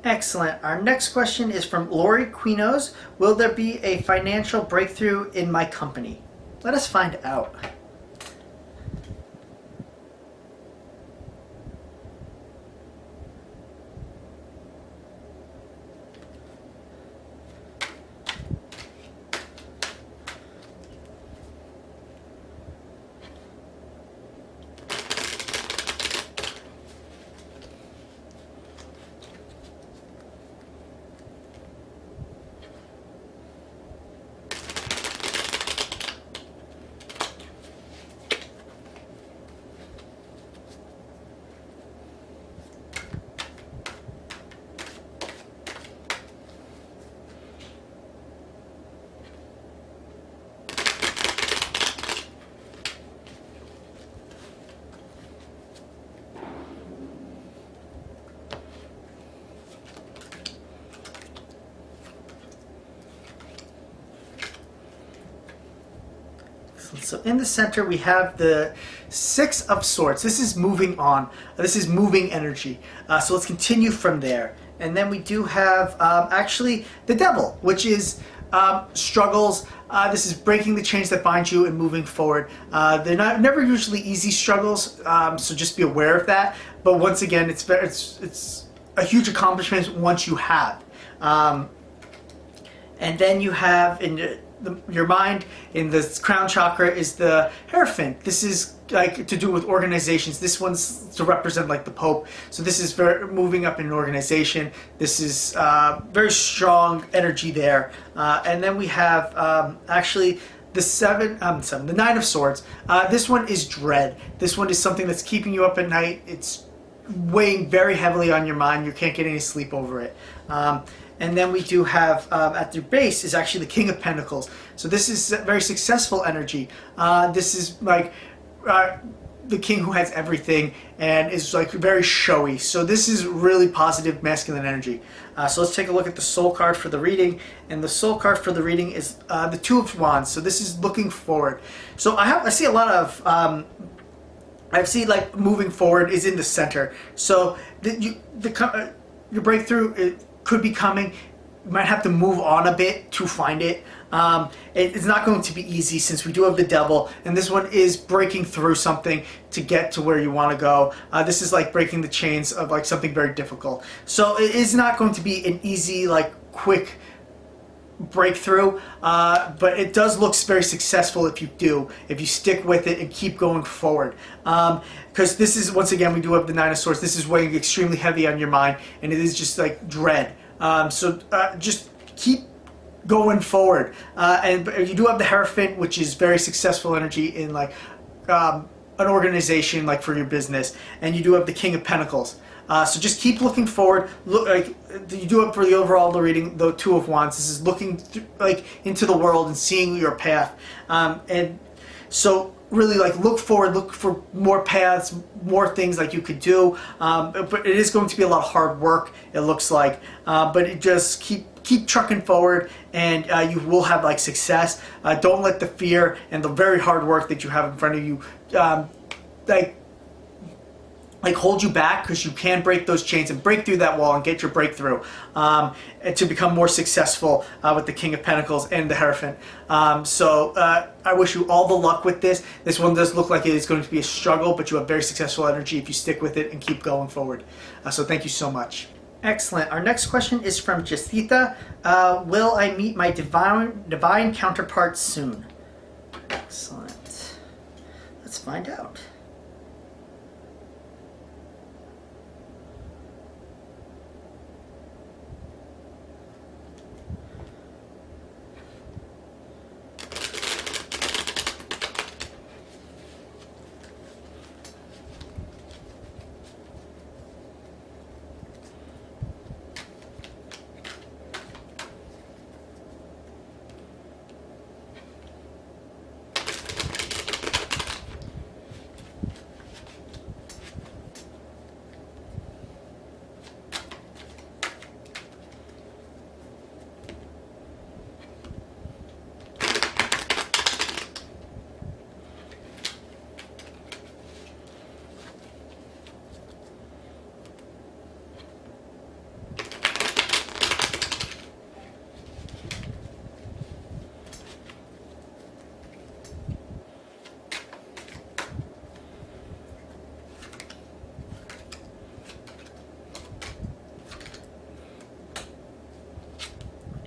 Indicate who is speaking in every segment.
Speaker 1: Excellent. Our next question is from Lori Quinones. Will there be a financial breakthrough in my company? Let us find out. So in the center we have the Six of Swords. This is moving on. This is moving energy. So let's continue from there. And then we do have actually the Devil, which is struggles. This is breaking the chains that bind you and moving forward. They're never usually easy struggles, so just be aware of that. But once again, it's a huge accomplishment once you have. And then you have in your mind in the crown chakra is the Hierophant. This is like to do with organizations. This one's to represent like the Pope. So this is very moving up in an organization. This is very strong energy there. And then we have actually the Nine of Swords. This one is dread. This one is something that's keeping you up at night. It's weighing very heavily on your mind. You can't get any sleep over it. And then we do have at the base is actually the King of Pentacles. So this is very successful energy. This is like the king who has everything and is like very showy. So this is really positive masculine energy. So let's take a look at the soul card for the reading. And the soul card for the reading is the Two of Wands. So this is looking forward. So I see a lot of I see like moving forward is in the center. So your breakthrough it could be coming. You might have to move on a bit to find it. It's not going to be easy since we do have the Devil, and this one is breaking through something to get to where you want to go. This is like breaking the chains of like something very difficult. So it is not going to be an easy, like quick breakthrough, but it does look very successful if you stick with it and keep going forward. Because this is, once again, we do have the Nine of Swords. This is weighing extremely heavy on your mind, and it is just like dread. So just keep going forward. And you do have the Hierophant, which is very successful energy in like an organization, like for your business, and you do have the King of Pentacles. So just keep looking forward. Look, like you do it for the overall reading. The Two of Wands. This is looking like into the world and seeing your path. And so really like look forward. Look for more paths, more things like you could do. But it is going to be a lot of hard work. It looks like. But it just keep trucking forward, and you will have like success. Don't let the fear and the very hard work that you have in front of you like hold you back, because you can break those chains and break through that wall and get your breakthrough, and to become more successful with the King of Pentacles and the Hierophant. So I wish you all the luck with this. This one does look like it is going to be a struggle, but you have very successful energy if you stick with it and keep going forward. So thank you so much. Excellent. Our next question is from Jeseitha. Will I meet my divine counterpart soon? Excellent. Let's find out.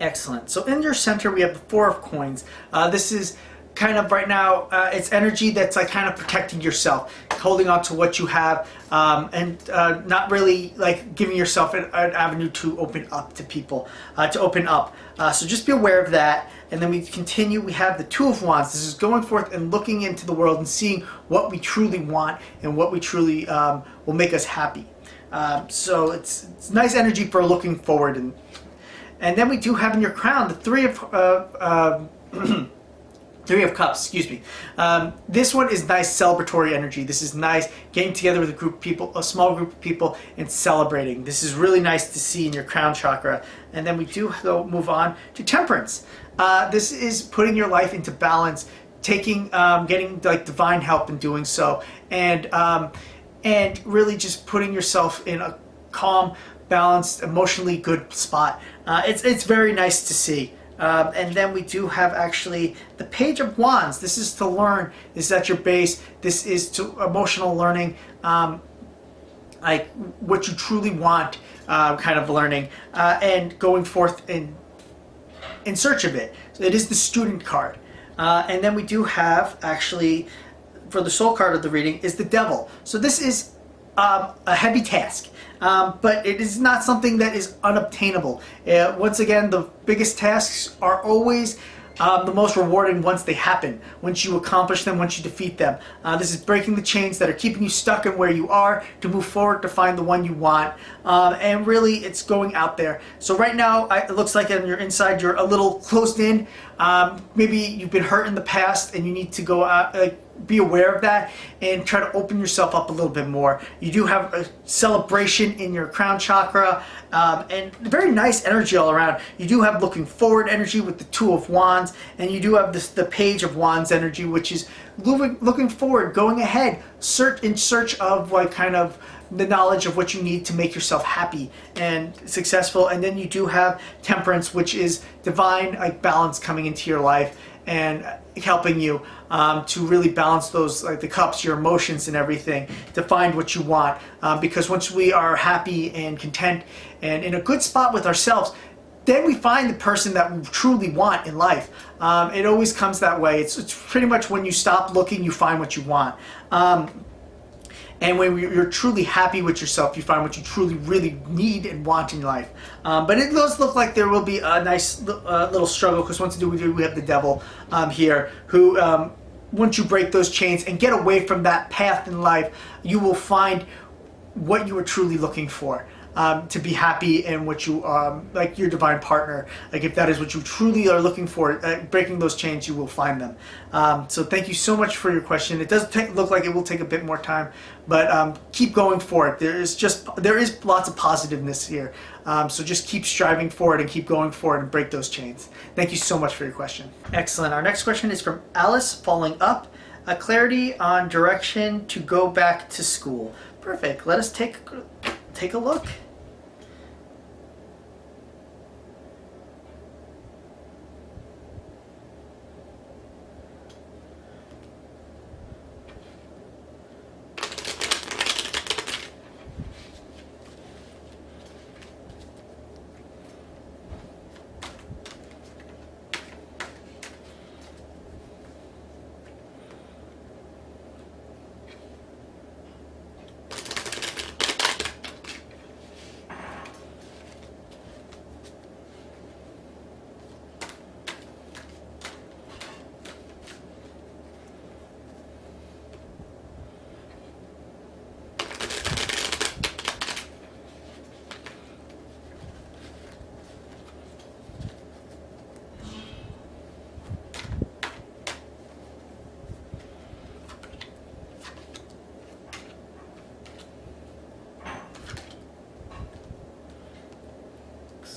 Speaker 1: Excellent. So in your center, we have the Four of Coins. This is kind of right now, it's energy that's like kind of protecting yourself, holding on to what you have, and not really like giving yourself an avenue to open up to people, to open up. So just be aware of that. And then we continue. We have the Two of Wands. This is going forth and looking into the world and seeing what we truly want and what we truly will make us happy. So it's nice energy for looking forward. And then we do have in your crown the Three of Three of Cups, excuse me. This one is nice celebratory energy. This is nice getting together with a group of people, a small group of people, and celebrating. This is really nice to see in your crown chakra. And then we do move on to Temperance. This is putting your life into balance, getting like divine help in doing so, and really just putting yourself in a calm, balanced, emotionally good spot. It's very nice to see. And then we do have actually the Page of Wands. This is to learn. This is at your base. This is to emotional learning, like what you truly want, kind of learning, and going forth in search of it. So it is the Student card. And then we do have actually, for the soul card of the reading, is the Devil. So this is a heavy task. But it is not something that is unobtainable. Once again, the biggest tasks are always the most rewarding once they happen, once you accomplish them, once you defeat them. This is breaking the chains that are keeping you stuck in where you are to move forward to find the one you want. And really, it's going out there. So right now, it looks like on your inside, you're a little closed in. Maybe you've been hurt in the past and you need to go out, be aware of that and try to open yourself up a little bit more. You do have a celebration in your crown chakra, and very nice energy all around. You do have looking forward energy with the Two of Wands, and you do have the Page of Wands energy, which is looking forward, going ahead, in search of like kind of the knowledge of what you need to make yourself happy and successful. And then you do have Temperance, which is divine like balance coming into your life and helping you to really balance those, like the cups, your emotions and everything, to find what you want. Because once we are happy and content and in a good spot with ourselves, then we find the person that we truly want in life. It always comes that way. It's pretty much when you stop looking, you find what you want. And when you're truly happy with yourself, you find what you truly, really need and want in life. But it does look like there will be a nice little struggle, because once we have the Devil here, who once you break those chains and get away from that path in life, you will find what you were truly looking for. To be happy and what you like your divine partner, like if that is what you truly are looking for, breaking those chains, you will find them. So thank you so much for your question. It does look like it will take a bit more time, but keep going for it. There is lots of positiveness here, so just keep striving for it and keep going for it and break those chains. Thank you so much for your question. Excellent. Our next question is from AliceFalling Up. A clarity on direction to go back to school. Perfect. Let us take a look.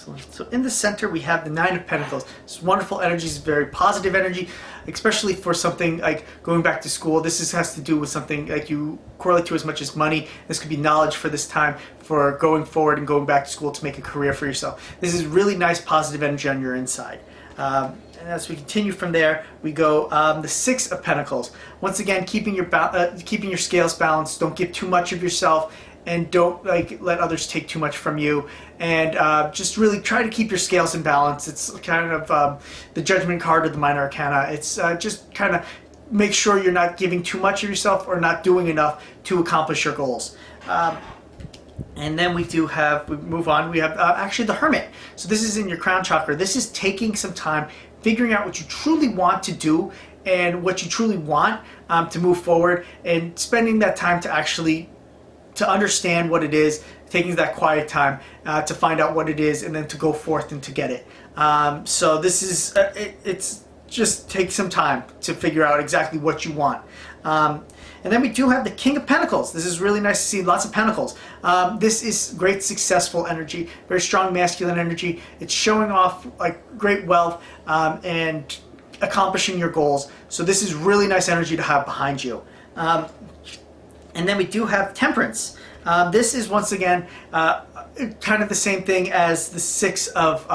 Speaker 1: Excellent. So in the center we have the Nine of Pentacles. It's wonderful energy, it's very positive energy, especially for something like going back to school. This has to do with something like you correlate to as much as money. This could be knowledge for this time, for going forward and going back to school to make a career for yourself. This is really nice positive energy on your inside. And as we continue from there, we go the Six of Pentacles. Once again, keeping your scales balanced. Don't give too much of yourself, and don't like let others take too much from you, and just really try to keep your scales in balance. It's kind of the Judgment card of the Minor Arcana. It's just kind of make sure you're not giving too much of yourself or not doing enough to accomplish your goals. And then we move on, we have actually the Hermit. So this is in your crown chakra. This is taking some time, figuring out what you truly want to do and what you truly want to move forward, and spending that time to understand what it is, taking that quiet time to find out what it is, and then to go forth and to get it. So this is, it's just take some time to figure out exactly what you want. And then we do have the King of Pentacles. This is really nice to see, lots of pentacles. This is great successful energy, very strong masculine energy. It's showing off like great wealth and accomplishing your goals. So this is really nice energy to have behind you. And then we do have Temperance. This is once again kind of the same thing as the Six of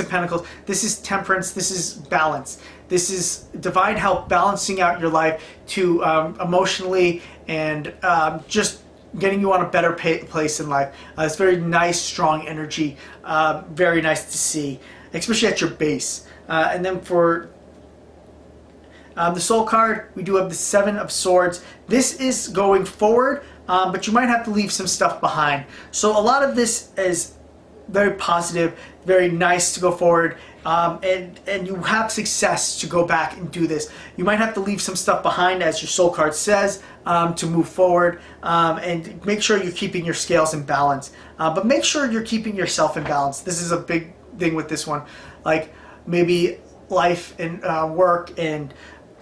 Speaker 1: Pentacles. This is temperance. This is balance. This is divine help, balancing out your life to emotionally and just getting you on a better place in life. It's very nice, strong energy. Very nice to see, especially at your base. And then for the Soul card, we do have the Seven of Swords. This is going forward, but you might have to leave some stuff behind. So a lot of this is very positive, very nice to go forward, and you have success to go back and do this. You might have to leave some stuff behind, as your Soul card says, to move forward, and make sure you're keeping your scales in balance. But make sure you're keeping yourself in balance. This is a big thing with this one. Like maybe life and work and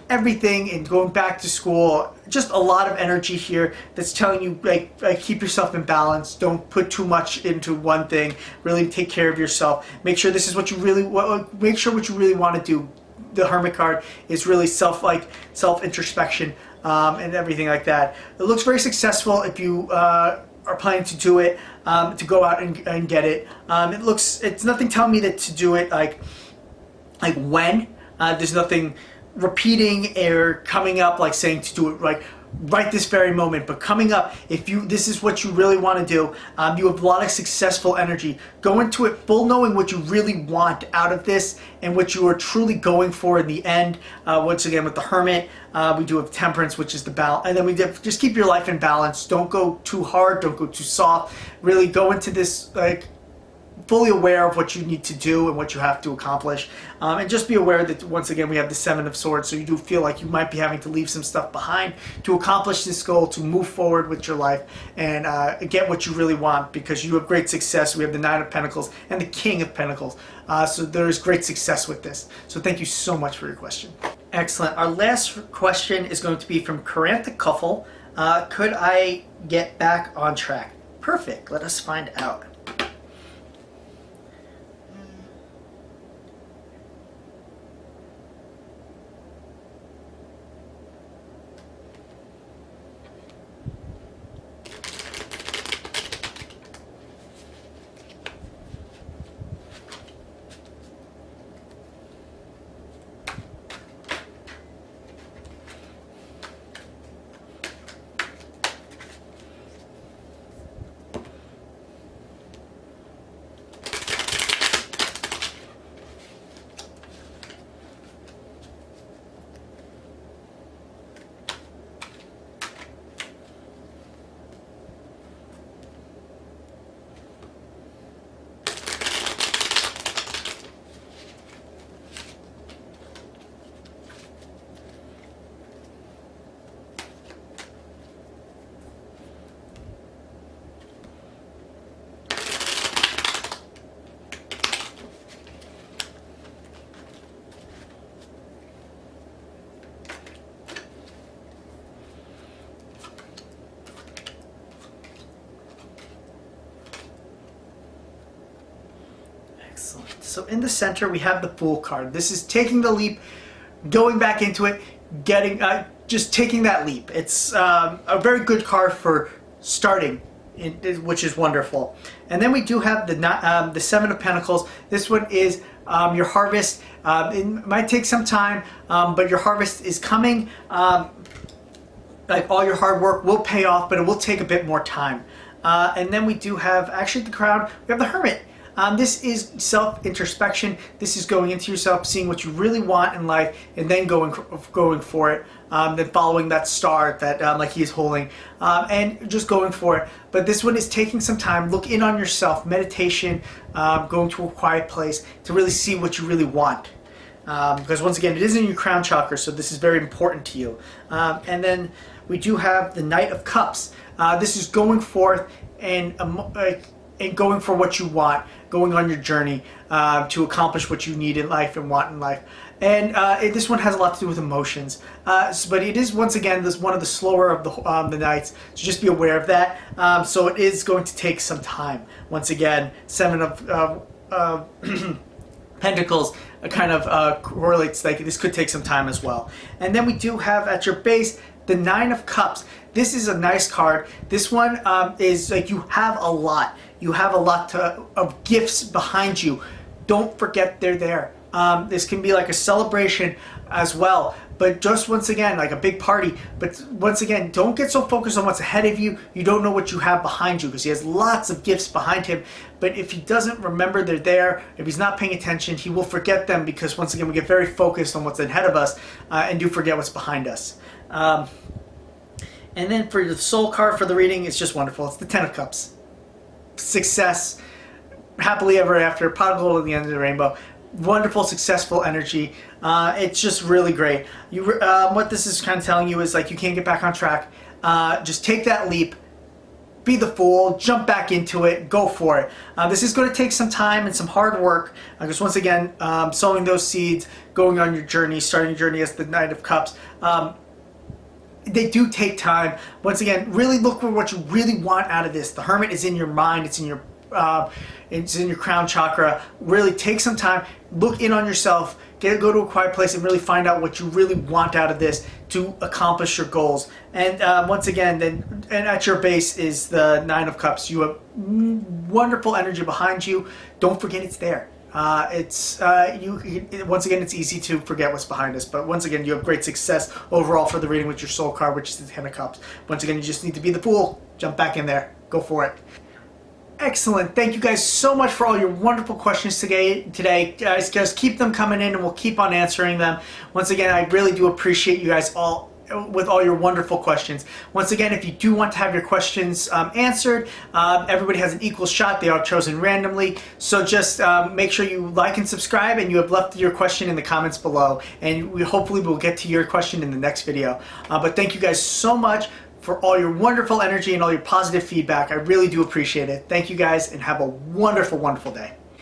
Speaker 1: everything and going back to school, just a lot of energy here that's telling you like keep yourself in balance. Don't put too much into one thing. Really take care of yourself. Make sure this is what you really make sure what you really want to do. The Hermit card is really self introspection and everything like that. It looks very successful if you are planning to do it, to go out and get it. It's nothing telling me that to do it like when. There's nothing repeating or coming up like saying to do it right this very moment, but coming up, if this is what you really want to do, you have a lot of successful energy. Go into it full knowing what you really want out of this and what you are truly going for in the end. Once again, with the Hermit, we do have Temperance, which is the balance, and then we just keep your life in balance. Don't go too hard, don't go too soft. Really go into this like fully aware of what you need to do and what you have to accomplish, and just be aware that once again we have the Seven of Swords, so you do feel like you might be having to leave some stuff behind to accomplish this goal, to move forward with your life and get what you really want, because you have great success. We have the Nine of Pentacles and the King of Pentacles, so there is great success with this. So thank you so much for your question. Excellent. Our last question is going to be from Karantha Kuffel. Could I get back on track? Perfect. Let us find out. Excellent. So in the center we have the Fool card. This is taking the leap, going back into it, just taking that leap. It's a very good card for starting, which is wonderful. And then we do have the Seven of Pentacles. This one is your harvest. It might take some time, but your harvest is coming. like all your hard work will pay off, but it will take a bit more time. And then we do have actually the crown. We have the Hermit. This is self-introspection. This is going into yourself, seeing what you really want in life, and then going for it. Then following that star that like he is holding, and just going for it. But this one is taking some time. Look in on yourself. Meditation, going to a quiet place to really see what you really want. Because once again, it is in your crown chakra, so this is very important to you. And then we do have the Knight of Cups. This is going forth and going for what you want, going on your journey to accomplish what you need in life and want in life. And this one has a lot to do with emotions, but it is once again one of the slower of the nights, so just be aware of that. So it is going to take some time. Once again, Seven of Pentacles kind of correlates, like this could take some time as well. And then we do have at your base the Nine of Cups. This is a nice card. This one is like you have a lot. You have a lot of gifts behind you. Don't forget they're there. This can be like a celebration as well. But just once again, like a big party. But once again, don't get so focused on what's ahead of you. You don't know what you have behind you, because he has lots of gifts behind him. But if he doesn't remember they're there, if he's not paying attention, he will forget them, because once again, we get very focused on what's ahead of us and do forget what's behind us. And then for the soul card for the reading, it's just wonderful. It's the Ten of Cups. Success, happily ever after, pot of gold at the end of the rainbow. Wonderful, successful energy. It's just really great. What this is kind of telling you is like you can't get back on track. Just take that leap. Be the fool. Jump back into it. Go for it. This is going to take some time and some hard work. Because once again, sowing those seeds, going on your journey, starting your journey as the Knight of Cups. They do take time. Once again, really look for what you really want out of this. The Hermit is in your mind. It's in your crown chakra. Really take some time. Look in on yourself. Go to a quiet place and really find out what you really want out of this to accomplish your goals. And once again, and at your base is the Nine of Cups. You have wonderful energy behind you. Don't forget it's there. Once again, it's easy to forget what's behind us, but once again, you have great success overall for the reading with your soul card, which is the Ten of Cups. Once again, you just need to be the fool. Jump back in there. Go for it. Excellent. Thank you guys so much for all your wonderful questions today. Guys, just keep them coming in and we'll keep on answering them. Once again, I really do appreciate you guys all with all your wonderful questions. Once again, if you do want to have your questions answered, everybody has an equal shot. They are chosen randomly. So just make sure you like and subscribe, and you have left your question in the comments below. And we hopefully will get to your question in the next video. But thank you guys so much for all your wonderful energy and all your positive feedback. I really do appreciate it. Thank you guys, and have a wonderful, wonderful day.